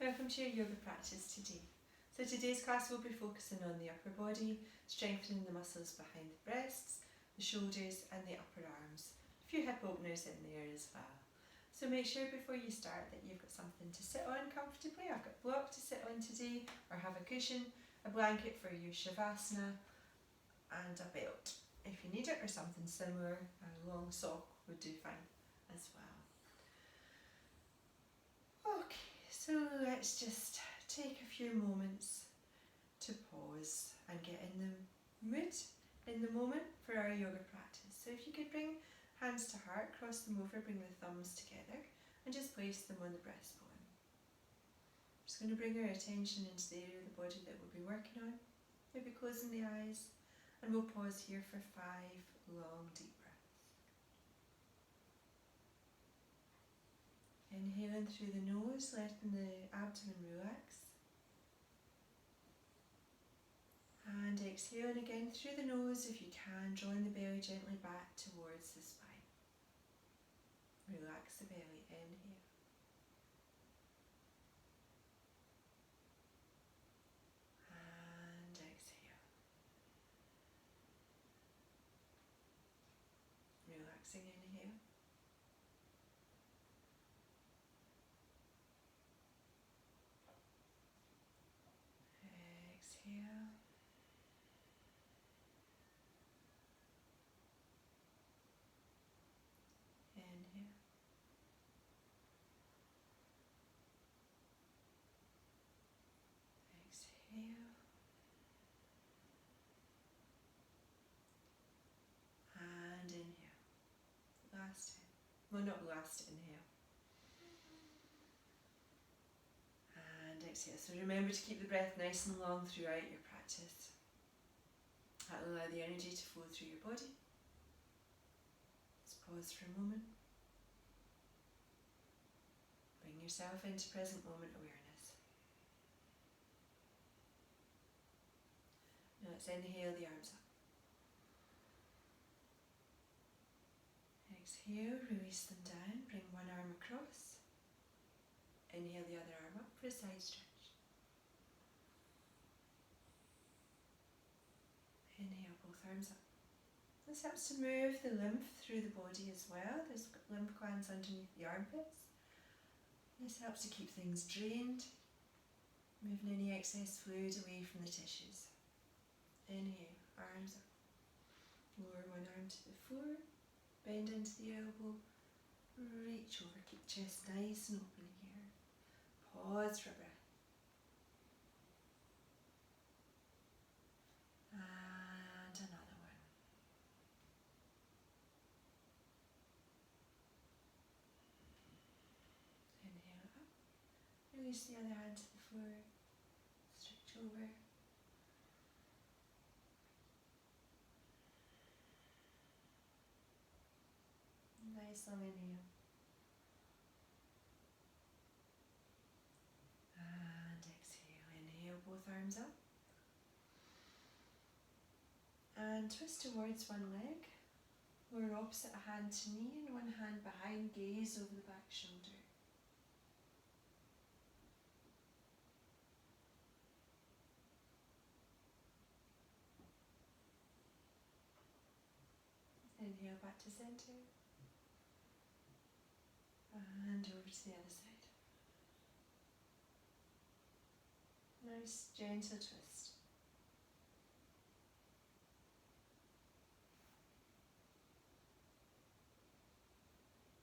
Welcome to your yoga practice today. So today's class will be focusing on the upper body, strengthening the muscles behind the breasts, the shoulders and the upper arms. A few hip openers in there as well. So make sure before you start that you've got something to sit on comfortably. I've got a block to sit on today, or have a cushion, a blanket for your shavasana and a belt if you need it, or something similar. A long sock would do fine as well. Okay, so let's just take a few moments to pause and get in the mood, in the moment for our yoga practice. So if you could bring hands to heart, cross them over, bring the thumbs together and just place them on the breastbone. Just going to bring our attention into the area of the body that we'll be working on. Maybe closing the eyes, and we'll pause here for 5 long deep breaths. Inhaling through the nose, letting the abdomen relax. And exhaling again through the nose if you can, drawing the belly gently back towards the spine. Relax the belly, inhale. And exhale. Relaxing inhale. Exhale. Inhale. Exhale. And inhale. Last time. Well, not last inhale. And exhale. So remember to keep the breath nice and long throughout your practice. That will allow the energy to flow through your body. Let's pause for a moment. Bring yourself into present moment awareness. Now let's inhale the arms up. Exhale, release them down, bring one arm across. Inhale the other arm up for a side stretch. Inhale both arms up. This helps to move the lymph through the body as well. There's lymph glands underneath the armpits. This helps to keep things drained, moving any excess fluid away from the tissues. Inhale, arms up. Lower one arm to the floor, bend into the elbow, reach over, keep chest nice and open here. Pause for a breath. And another one. Inhale up. Release the other hand to the floor. Stretch over. Nice long inhale. And exhale. Inhale both arms up. And twist towards one leg. Lower opposite a hand to knee and one hand behind, gaze over the back shoulder. Inhale back to center. And over to the other side. Nice gentle twist.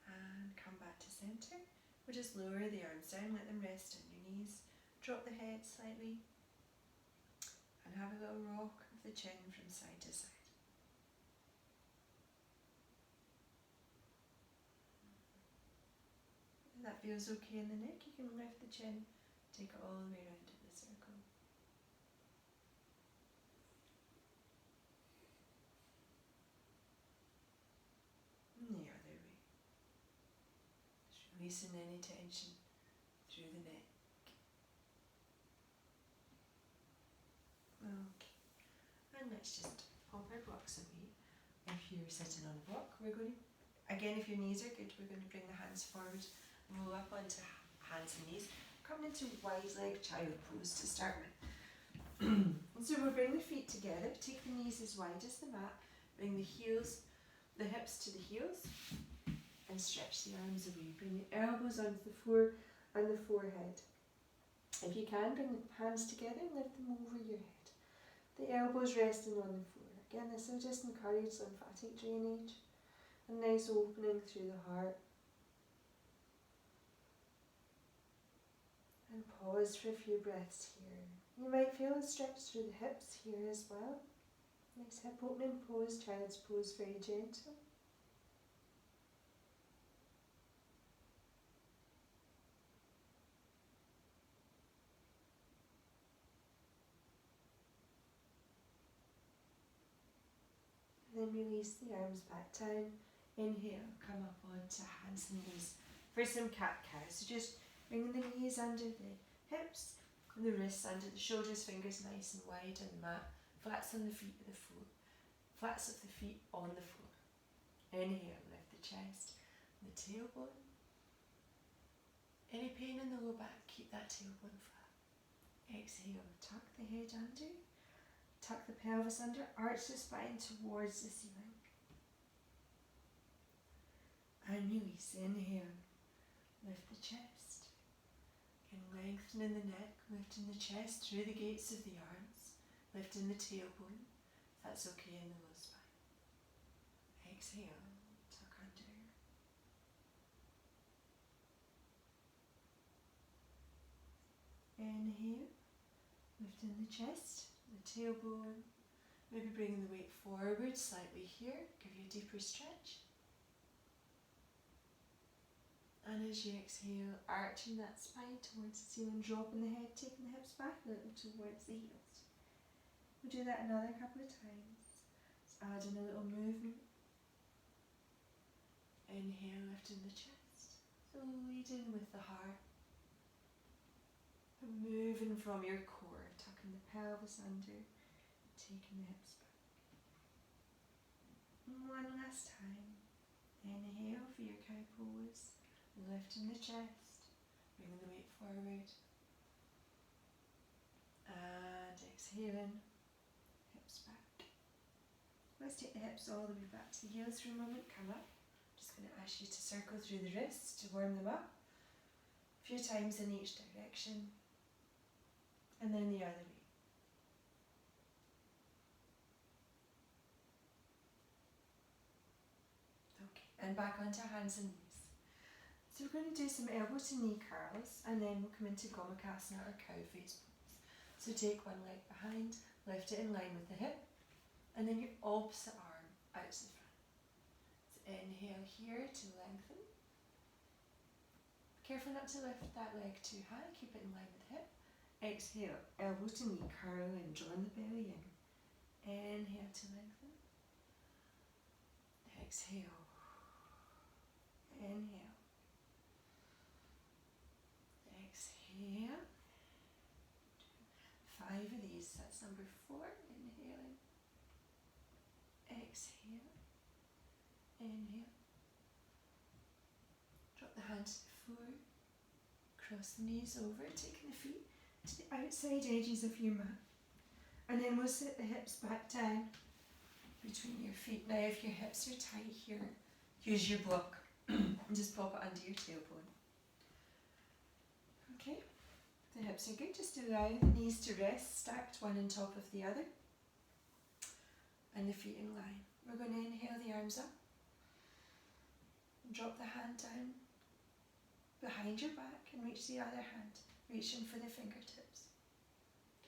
And come back to center. We'll just lower the arms down, let them rest on your knees. Drop the head slightly. And have a little rock of the chin from side to side. If that feels okay in the neck, you can lift the chin, take it all the way around in the circle. And the other way. Just releasing any tension through the neck. Okay. And let's just pop our blocks away. If you're sitting on a block, we're going to, again, if your knees are good, we're going to bring the hands forward, roll up onto hands and knees, Coming into wide leg child pose to start with. And so we'll bring the feet together, take the knees as wide as the mat, bring the hips to the heels, and stretch the arms away. Bring the elbows onto the floor and the forehead. If you can, bring the hands together and lift them over your head. The elbows resting on the floor. Again, this will just encourage lymphatic drainage, a nice opening through the heart. And pause for a few breaths here. You might feel a stretch through the hips here as well. Nice hip opening pose, child's pose, very gentle. And then release the arms back down. Inhale, come up onto hands and knees for some cat-cow. So just bring the knees under the hips, and the wrists under the shoulders, fingers nice and wide on the mat, flats on the feet of the floor, flats of the feet on the floor. Inhale, lift the chest and the tailbone. Any pain in the low back, keep that tailbone flat. Exhale, tuck the head under, tuck the pelvis under, arch the spine towards the ceiling. And release, inhale, lift the chest. Again, lengthening the neck, lifting the chest through the gates of the arms, lifting the tailbone, if that's okay in the low spine. Exhale, tuck under. Inhale, lifting the chest, the tailbone, maybe bringing the weight forward slightly here, give you a deeper stretch. And as you exhale, arching that spine towards the ceiling, dropping the head, taking the hips back a little towards the heels. We'll do that another couple of times. Let's add in a little movement. Inhale, lifting the chest, so leading with the heart. And moving from your core, tucking the pelvis under, taking the hips back. And one last time. Inhale for your cow pose. Lifting the chest, bringing the weight forward, and exhaling, hips back. Let's take the hips all the way back to the heels for a moment. Come up. I'm just going to ask you to circle through the wrists to warm them up a few times in each direction, and then the other way. Okay, and back onto hands and knees. So we're going to do some elbow to knee curls, and then we'll come into Gomukhasana or cow face pose. So take one leg behind, lift it in line with the hip, and then your opposite arm out to the front. So inhale here to lengthen. Careful not to lift that leg too high, keep it in line with the hip. Exhale, elbow to knee curl and drawing the belly in. Inhale to lengthen. Exhale. Inhale. Exhale. 5 of these. That's number 4. Inhaling. Exhale. Inhale. Drop the hand to the floor. Cross the knees over, taking the feet to the outside edges of your mat. And then we'll sit the hips back down between your feet. Now if your hips are tight here, use your block and just pop it under your tailbone. Okay, the hips are good. Just allow the knees to rest, stacked one on top of the other, and the feet in line. We're going to inhale the arms up, drop the hand down behind your back and reach the other hand, reaching for the fingertips,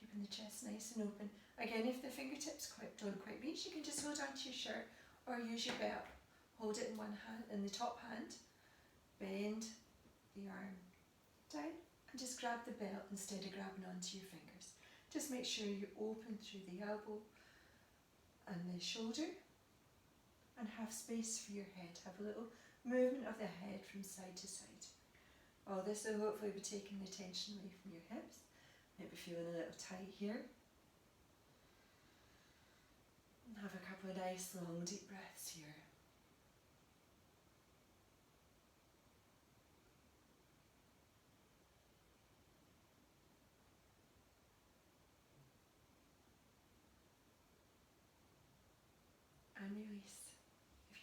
keeping the chest nice and open. Again, if the fingertips don't quite reach, you can just hold onto your shirt or use your belt. Hold it in one hand, in the top hand, bend the arm down, and just grab the belt instead of grabbing onto your fingers. Just make sure you're open through the elbow and the shoulder, and have space for your head. Have a little movement of the head from side to side. Oh, this will hopefully be taking the tension away from your hips. Maybe feeling a little tight here. And have a couple of nice long deep breaths here.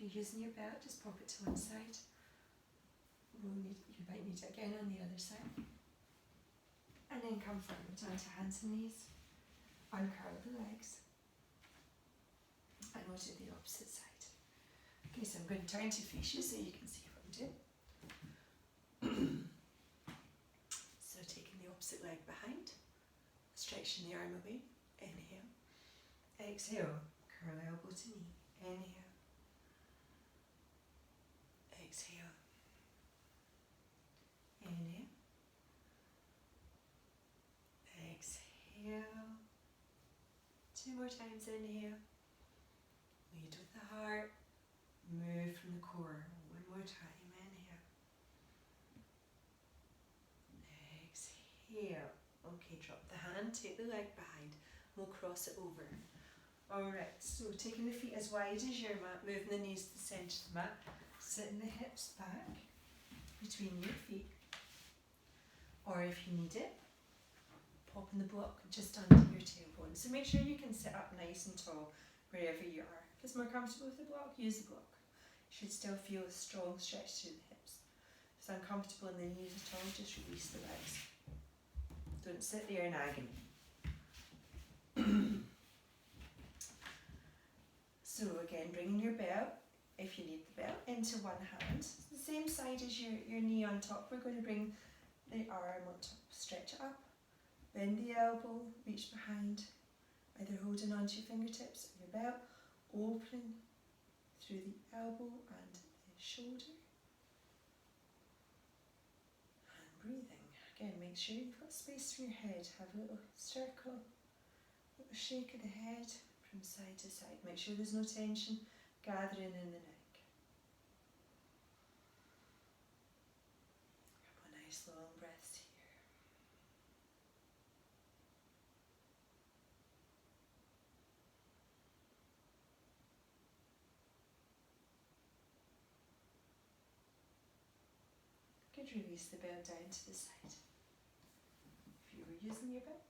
you're using your belt, just pop it to one side. You might need it again on the other side. And then come forward onto hands and knees. Uncurl the legs. And we'll do the opposite side. Okay, so I'm going to turn to face you so you can see what I'm doing. So taking the opposite leg behind, stretching the arm away. Inhale. Exhale. Curl elbow to knee. Inhale. Exhale. Inhale. Exhale. 2 more times. Inhale. Lead with the heart. Move from the core. 1 more time. Inhale. Exhale. Okay, drop the hand, take the leg behind. We'll cross it over. Alright, so taking the feet as wide as your mat, moving the knees to the centre of the mat, sitting the hips back between your feet. Or if you need it, popping the block just under your tailbone. So make sure you can sit up nice and tall wherever you are. If it's more comfortable with the block, use the block. You should still feel a strong stretch through the hips. If it's uncomfortable in the knees at all, just release the legs. Don't sit there in agony. So again, bringing your belt, if you need the belt, into one hand. It's the same side as your knee on top. We're going to bring the arm on top, stretch it up, bend the elbow, reach behind, either holding onto your fingertips or your belt, opening through the elbow and the shoulder, and breathing. Again, make sure you've got space for your head. Have a little circle, a little shake of the head from side to side. Make sure there's no tension gathering in the neck. Couple nice long breaths here. You could release the belt down to the side. If you were using your belt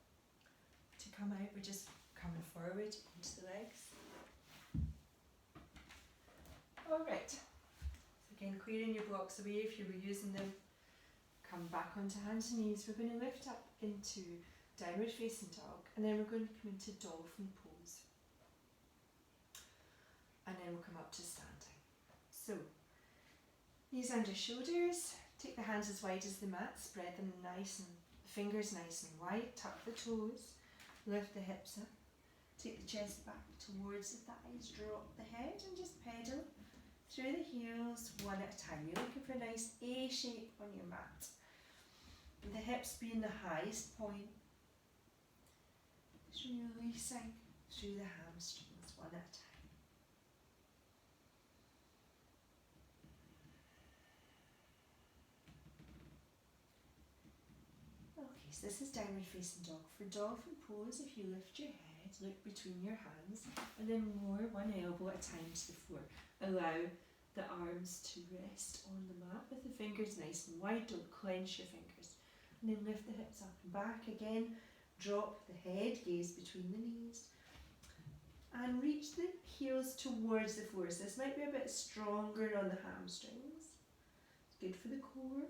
to come out, we're just coming forward into the legs. Alright, so again, clearing your blocks away if you were using them. Come back onto hands and knees. We're going to lift up into downward facing dog, and then we're going to come into dolphin pose. And then we'll come up to standing. So, knees under shoulders, take the hands as wide as the mat, spread them nice and fingers nice and wide, tuck the toes, lift the hips up, take the chest back towards the thighs, drop the head and just pedal through the heels one at a time. You're looking for a nice A shape on your mat. With the hips being the highest point, just releasing through the hamstrings one at a time. Okay, so this is downward facing dog. For dolphin pose, if you lift your head, look between your hands and then lower one elbow at a time to the floor. Allow the arms to rest on the mat with the fingers nice and wide. Don't clench your fingers. And then lift the hips up and back again. Drop the head, gaze between the knees. And reach the heels towards the floor. So this might be a bit stronger on the hamstrings. It's good for the core.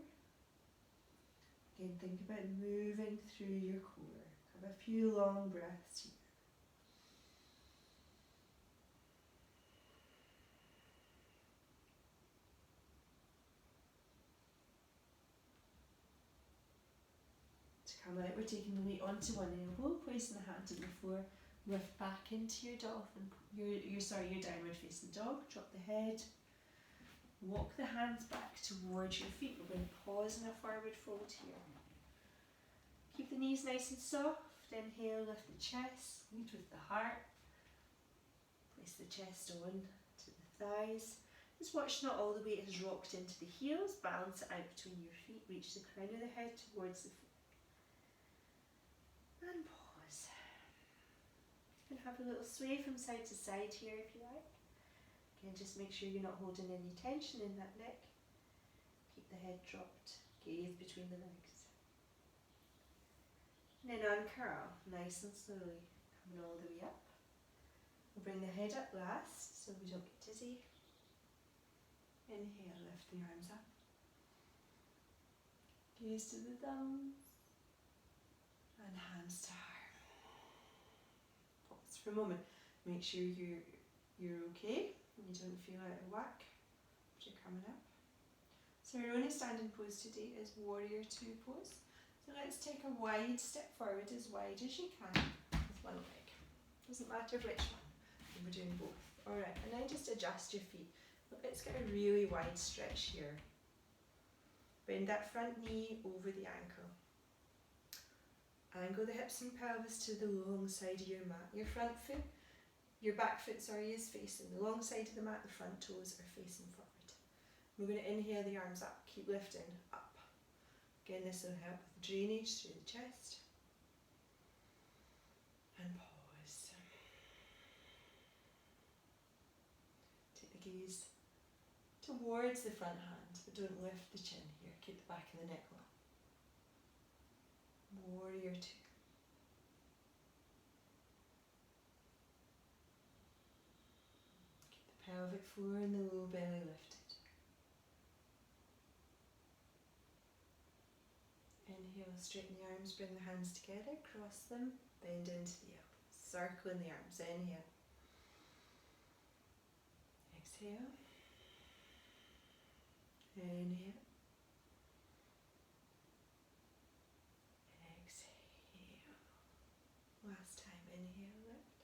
Again, think about moving through your core. Have a few long breaths here. To come out, we're taking the weight onto one elbow, placing the hand on the floor, lift back into your dolphin, your downward facing dog, drop the head, walk the hands back towards your feet. We're going to pause in a forward fold here. Keep the knees nice and soft. Inhale, lift the chest, lead with the heart. Place the chest on to the thighs. Just watch not all the weight has rocked into the heels. Balance it out between your feet. Reach the crown of the head towards the floor. And pause. You can have a little sway from side to side here if you like. Again, just make sure you're not holding any tension in that neck. Keep the head dropped. Gaze between the legs. And then uncurl, nice and slowly, coming all the way up. We'll bring the head up last so we don't get dizzy. Inhale, lift the arms up. Gaze to the thumbs. And hands to heart. Pause for a moment. Make sure you're okay and you don't feel out of whack as you're coming up. So our only standing pose today is Warrior Two pose. So let's take a wide step forward, as wide as you can, with one leg. Doesn't matter which one, and we're doing both. Alright, and now just adjust your feet. Let's get a really wide stretch here. Bend that front knee over the ankle. Angle the hips and pelvis to the long side of your mat. Your back foot is facing the long side of the mat, the front toes are facing forward. We're going to inhale the arms up, keep lifting, up. Again, this will help with drainage through the chest. And pause. Take the gaze towards the front hand, but don't lift the chin here. Keep the back of the neck long. Warrior Two. Keep the pelvic floor and the low belly lifted. Inhale, straighten the arms, bring the hands together, cross them, bend into the elbows, circling the arms. Inhale. Exhale. Inhale. Exhale. Last time, inhale, lift.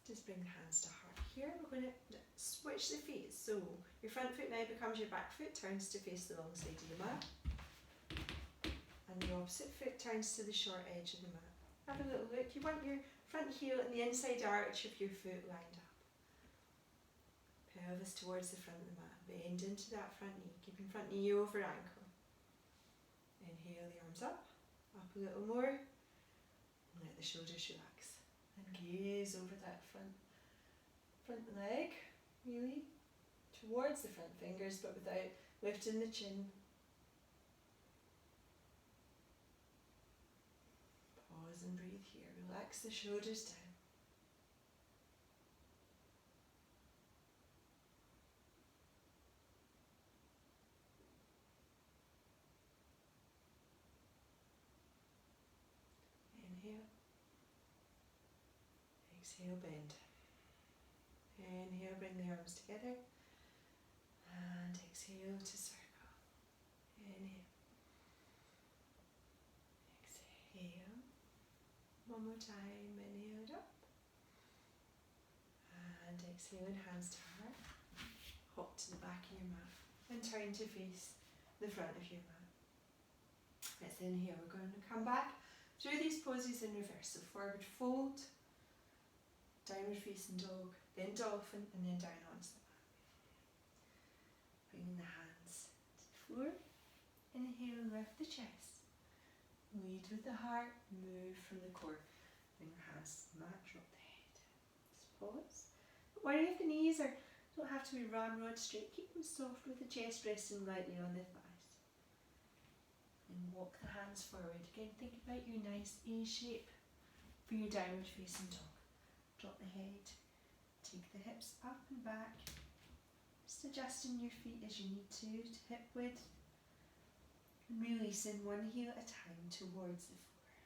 Just bring the hands to heart. Here we're going to switch the feet. So your front foot now becomes your back foot, turns to face the long side of the mat. And the opposite foot turns to the short edge of the mat. Have a little look. You want your front heel and the inside arch of your foot lined up. Pelvis towards the front of the mat. Bend into that front knee, keeping front knee over ankle. Inhale the arms up a little more. And let the shoulders relax. And gaze over that front leg, really, towards the front fingers, but without lifting the chin. Pause and breathe here. Relax the shoulders down. Inhale. Exhale, bend. Inhale, bring the arms together. And exhale to circle. Inhale. Exhale. One more time. Inhale it up. And exhale, and hands to heart. Hop to the back of your mat. And turn to face the front of your mat. Let's inhale. We're going to come back through these poses in reverse. So forward fold, downward facing dog, then dolphin, and then down onto the mat. Bringing the hands to the floor. Inhale, lift the chest. Lead with the heart, move from the core. Bring your hands to the mat, drop the head. Just pause. Don't worry if the knees don't have to be ramrod straight. Keep them soft with the chest resting lightly on the thighs. And walk the hands forward. Again, think about your nice A shape for your downward facing dog. Drop the head, take the hips up and back, just adjusting your feet as you need to hip width, and releasing one heel at a time towards the floor.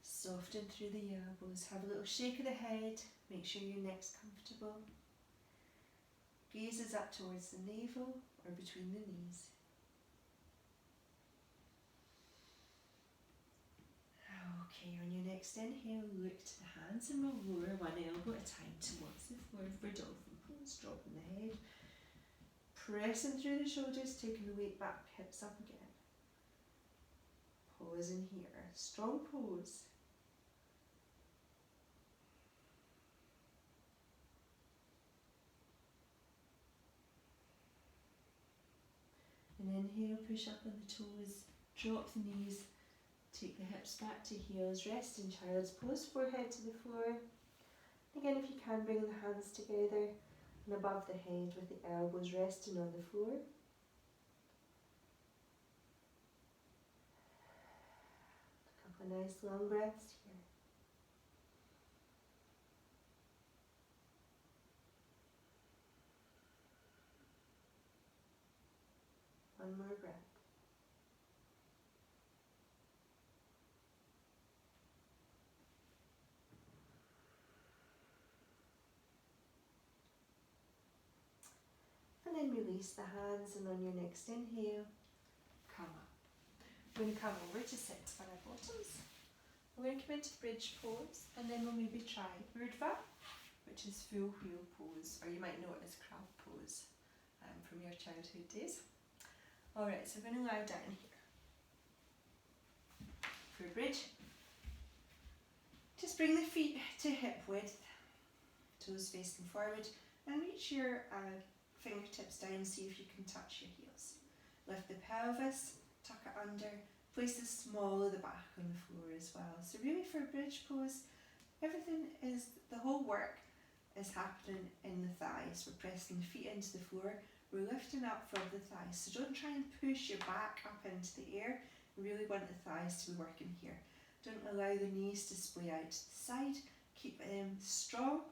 Soften through the elbows, have a little shake of the head, make sure your neck's comfortable. Gaze is up towards the navel or between the knees. Okay, on your next inhale, look to the hands and we'll lower one elbow at a time towards the floor for dolphin pose, dropping the head, pressing through the shoulders, taking the weight back, hips up again. Pausing here, strong pose. And inhale, push up on the toes, drop the knees, take the hips back to heels, rest in child's pose, forehead to the floor. Again, if you can, bring the hands together and above the head with the elbows resting on the floor. A couple of nice long breaths here. One more breath. And then release the hands, and on your next inhale, come up. We're going to come over to sit on our bottoms. We're going to come into bridge pose, and then we'll maybe try Urdhva, which is full wheel pose, or you might know it as crab pose from your childhood days. Alright, so we're going to lie down here for a bridge. Just bring the feet to hip width, toes facing forward, and reach your fingertips down, see if you can touch your heels. Lift the pelvis, tuck it under, place the small of the back on the floor as well. So really for a bridge pose, the whole work is happening in the thighs. We're pressing the feet into the floor, we're lifting up from the thighs. So don't try and push your back up into the air, you really want the thighs to be working here. Don't allow the knees to splay out to the side, keep strong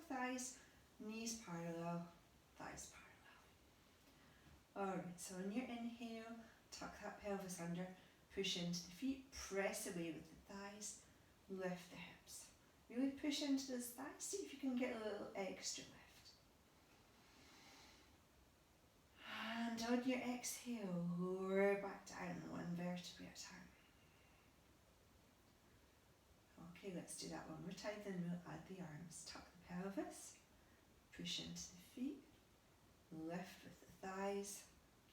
thighs, knees parallel, thighs parallel. Alright, so on your inhale, tuck that pelvis under, push into the feet, press away with the thighs, lift the hips. Really push into those thighs, see if you can get a little extra lift. And on your exhale, lower back down one vertebrae at a time. Okay, let's do that one more time, then we'll add the arms. Tuck the pelvis, push into the feet, lift with the thighs,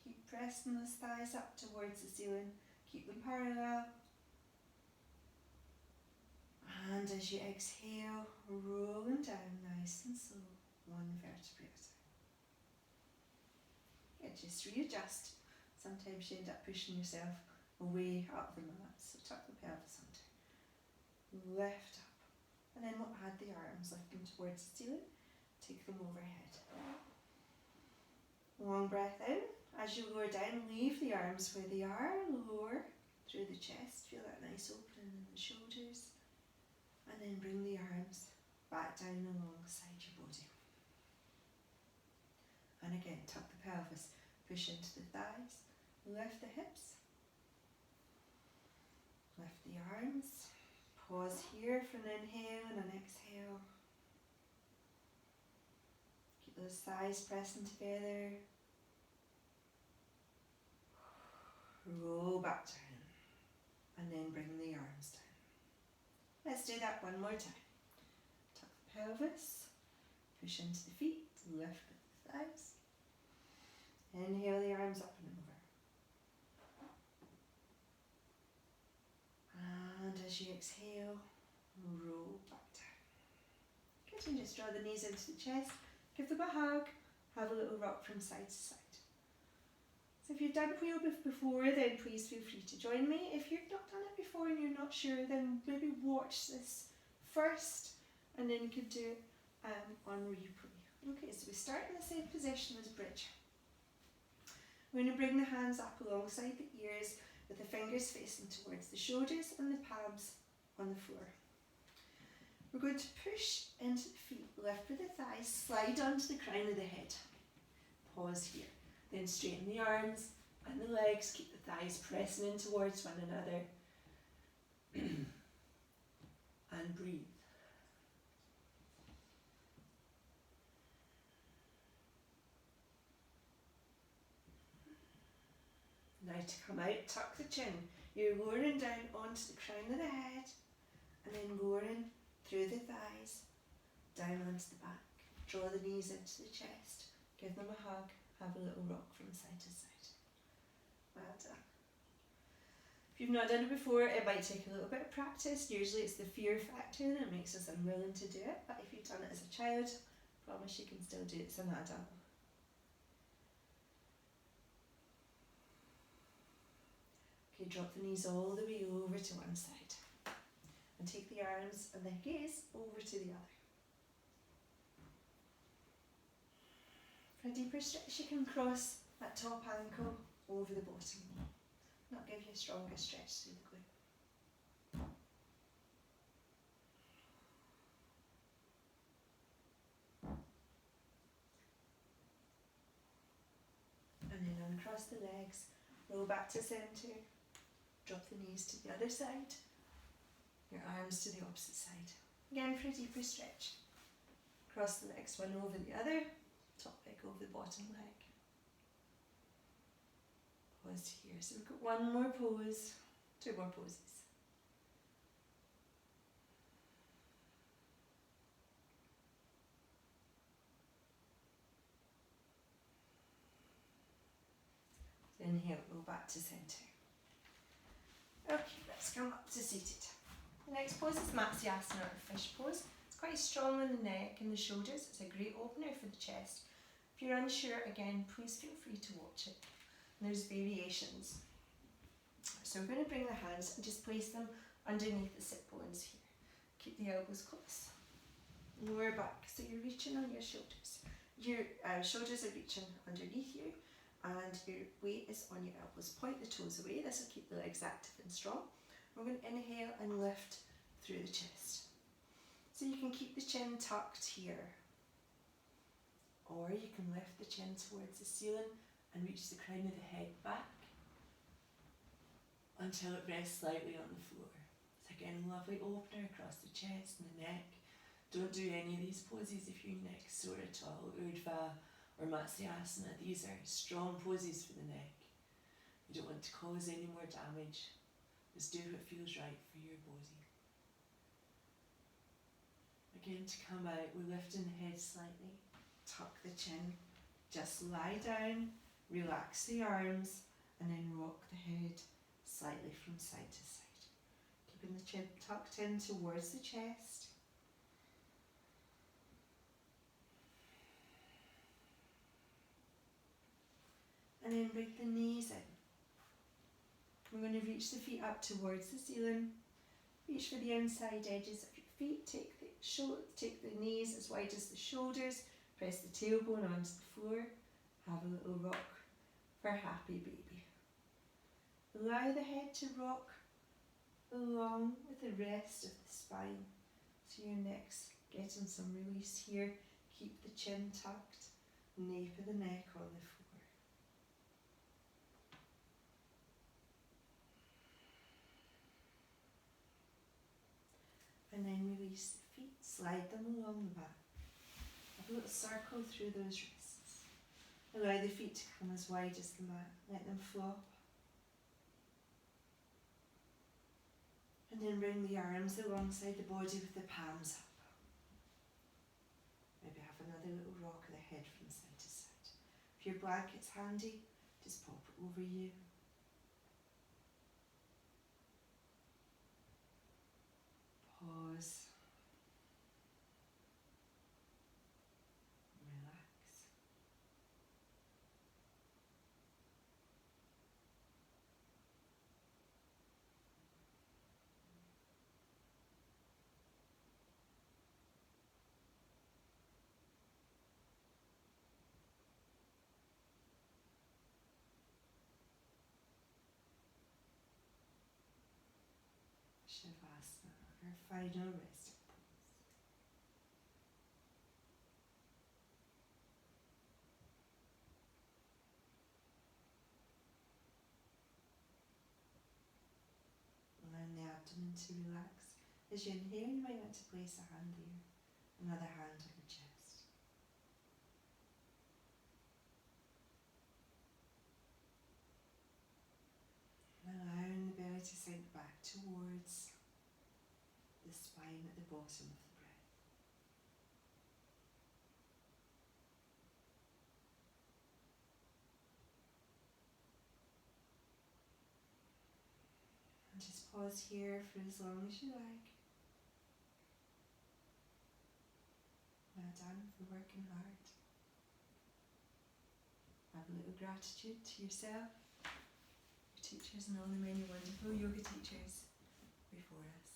keep pressing those thighs up towards the ceiling, keep them parallel. And as you exhale, rolling down nice and slow, one vertebrae at a time. Yeah, just readjust. Sometimes you end up pushing yourself away up the mat, so tuck the pelvis under. Lift up, and then we'll add the arms, lift them towards the ceiling, take them overhead. Long breath in. As you lower down, leave the arms where they are, lower through the chest, feel that nice opening in the shoulders, and then bring the arms back down alongside your body. And again, tuck the pelvis, push into the thighs, lift the hips, lift the arms. Pause here for an inhale and an exhale. Keep those thighs pressing together. Roll back down and then bring the arms down. Let's do that one more time. Tuck the pelvis, push into the feet, lift with the thighs. Inhale the arms up and over. And as you exhale, roll back down. Good, and just draw the knees into the chest, give them a hug, have a little rock from side to side. So if you've done wheel before, then please feel free to join me. If you've not done it before and you're not sure, then maybe watch this first and then you could do it on replay. Okay, so we start in the same position as bridge. We're going to bring the hands up alongside the ears with the fingers facing towards the shoulders and the palms on the floor. We're going to push into the feet, lift with the thighs, slide onto the crown of the head. Pause here. Then straighten the arms and the legs, keep the thighs pressing in towards one another. And breathe. Now to come out, tuck the chin. You're lowering down onto the crown of the head and then lowering through the thighs, down onto the back. Draw the knees into the chest, give them a hug, have a little rock from side to side. Well done. If you've not done it before, it might take a little bit of practice. Usually it's the fear factor that makes us unwilling to do it, but if you've done it as a child, I promise you can still do it as an adult. Okay, drop the knees all the way over to one side and take the arms and the gaze over to the other. For a deeper stretch, you can cross that top ankle over the bottom. That'll give you a stronger stretch through the glute. And then uncross across the legs, roll back to centre, drop the knees to the other side, your arms to the opposite side. Again for a deeper stretch. Cross the legs one over the other, top leg over the bottom leg. Pause here. So we've got one more pose, two more poses. Inhale, roll back to centre. Okay, let's come up to seated. The next pose is Matsyasana or fish pose. It's quite strong on the neck and the shoulders. It's a great opener for the chest. If you're unsure, again, please feel free to watch it. And there's variations. So we're going to bring the hands and just place them underneath the sit bones here. Keep the elbows close. Lower back, so you're reaching on your shoulders. Your shoulders are reaching underneath you, and your weight is on your elbows. Point the toes away. This will keep the legs active and strong. We're going to inhale and lift through the chest. So you can keep the chin tucked here, or you can lift the chin towards the ceiling and reach the crown of the head back until it rests slightly on the floor. It's again a lovely opener across the chest and the neck. Don't do any of these poses if your neck's sore at all. Urdhva or Matsyasana, these are strong poses for the neck. You don't want to cause any more damage. Just do what feels right for your body. Again, to come out, we're lifting the head slightly. Tuck the chin. Just lie down, relax the arms, and then rock the head slightly from side to side. Keeping the chin tucked in towards the chest. And then bring the knees in. We're going to reach the feet up towards the ceiling. Reach for the inside edges of your feet. Take the knees as wide as the shoulders. Press the tailbone onto the floor. Have a little rock for happy baby. Allow the head to rock along with the rest of the spine. So your neck's getting some release here. Keep the chin tucked. Nape of the neck on the floor. And then release the feet, slide them along the back. Have a little circle through those wrists. Allow the feet to come as wide as the mat. Let them flop. And then bring the arms alongside the body with the palms up. Maybe have another little rock of the head from side to side. If your blanket's handy, just pop it over you. Pause. Relax. Shavasana, our final resting pose. Allow the abdomen to relax. As you inhale, you might want to place a hand here, another hand on the chest. And allowing the belly to sink back towards the spine at the bottom of the breath. And just pause here for as long as you like. Well done for working hard. Have a little gratitude to yourself, your teachers and all the many wonderful yoga teachers before us.